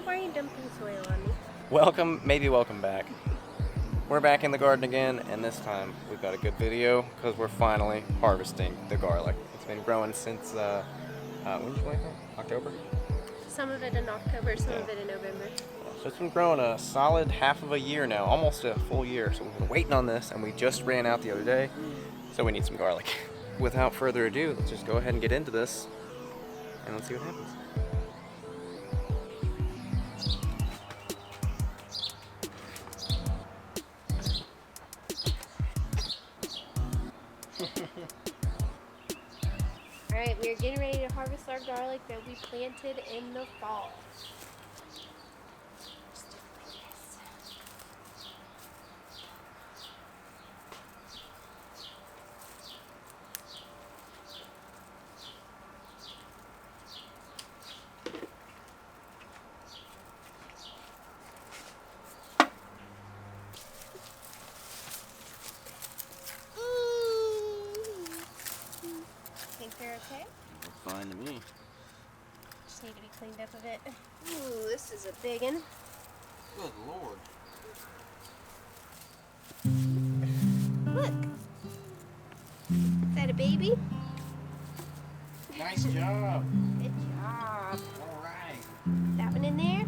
why are you dumping soil on me? Welcome back. We're back in the garden again, and this time we've got a good video because we're finally harvesting the garlic. It's been growing since, when did you plant that? October? Some of it in October, some of it in November. So it's been growing a solid half of a year now, almost a full year. So we've been waiting on this, and we just ran out the other day, so we need some garlic. Without further ado, let's just go ahead and get into this, and let's see what happens. Alright, we are getting ready to harvest our garlic that we planted in the fall. Think they're okay? Fine to me. Just need to be cleaned up a bit. Ooh, this is a big one. Good Lord. Look. Is that a baby? Nice job. Good job. All right. That one in there?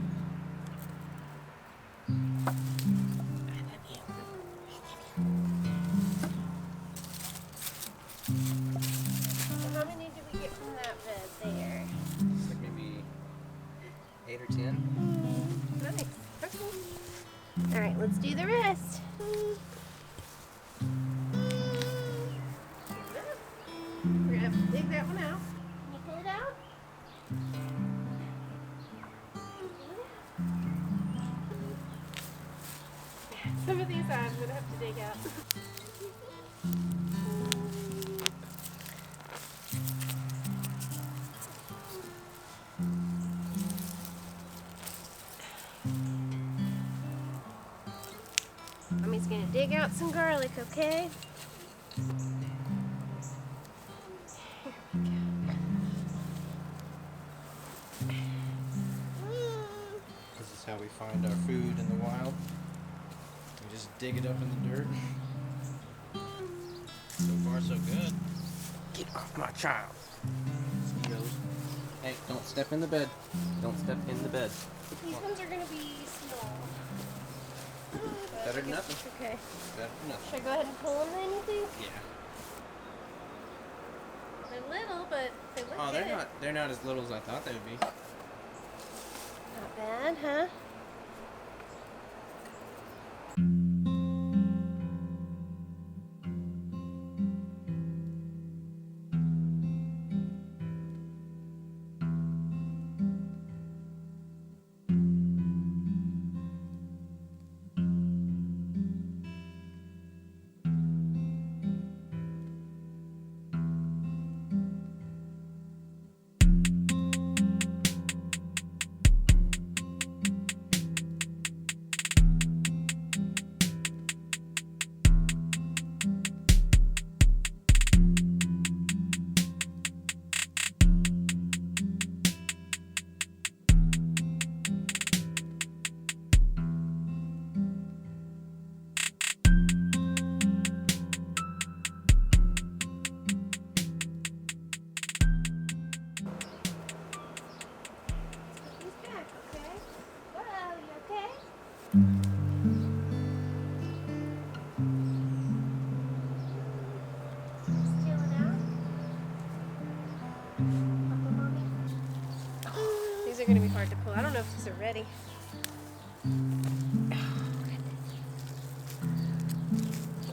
So how many did we get from that bed there? It's like maybe 8 or 10. Nice. Okay. Alright, let's do the rest. We're gonna have to dig that one out. Can you pull it out? Some of these I'm gonna have to dig out. Mommy's gonna dig out some garlic, okay? This is how we find our food in the wild. We just dig it up in the dirt. So far, so good. Get off my child. He goes. Hey, don't step in the bed. Don't step in the bed. These ones are gonna be small. Better than nothing. Okay. Better than nothing. Should I go ahead and pull them then, you think? Yeah. They're little, but they look Oh, good. they're not as little as I thought they would be. Not bad, huh? He's back, okay? Whoa, you okay? Stealing out? Papa, Mommy? Oh, these are going to be hard to pull. I don't know if these are ready.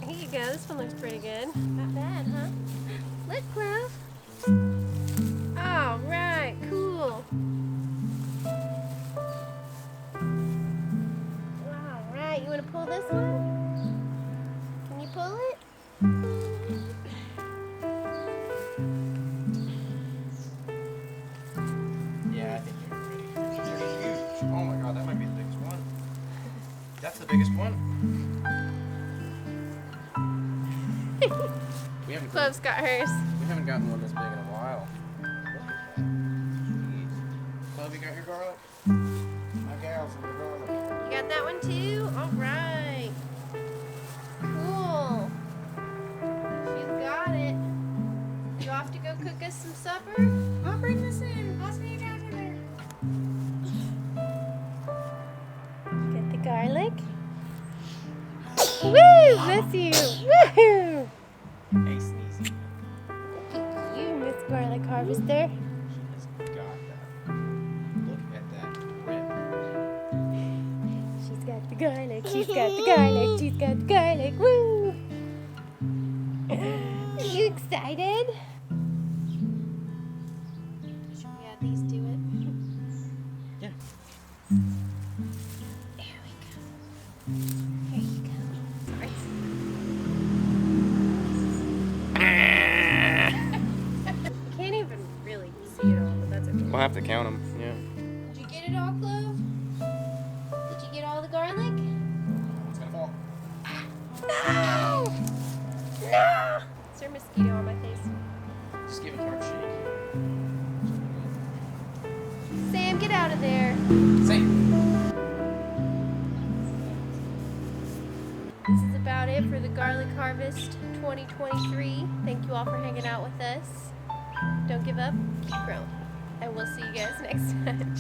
Here you go. This one looks pretty good. Not bad, huh? Look, Clove. All right, cool. All right, you want to pull this one? Can you pull it? Yeah, I think you're ready. They're huge. Oh my god, that might be the biggest one. That's the biggest one. We haven't Clove's got hers. We haven't gotten one this big in a while. Look at that. Jeez. Chloe, you got your garlic? I gals in the garlic. You got that one too? Alright. Cool. She's got it. You off to go cook us some supper? I'll bring this in. I'll see you guys in there. Get the garlic. Woo! Bless you! Woohoo! Hey, Sneezy. You, Miss Garlic Harvester. She's got that. Look at that rip. She's got the garlic. She's got the garlic. She's got the garlic. Woo! Are you excited? Should we add these to it? Yeah. There we go. There you go. Sorry. You can't even really see it all, but that's okay. We'll have to count them. Yeah. Did you get it all, Clove? Did you get all the garlic? It's gonna fall. No! No! Is there a mosquito on my face? Just give it a hard shake. Sam, get out of there. Say. This is about it for the Garlic Harvest 2023. Thank you all for hanging out with us. Don't give up, keep growing. And we'll see you guys next time.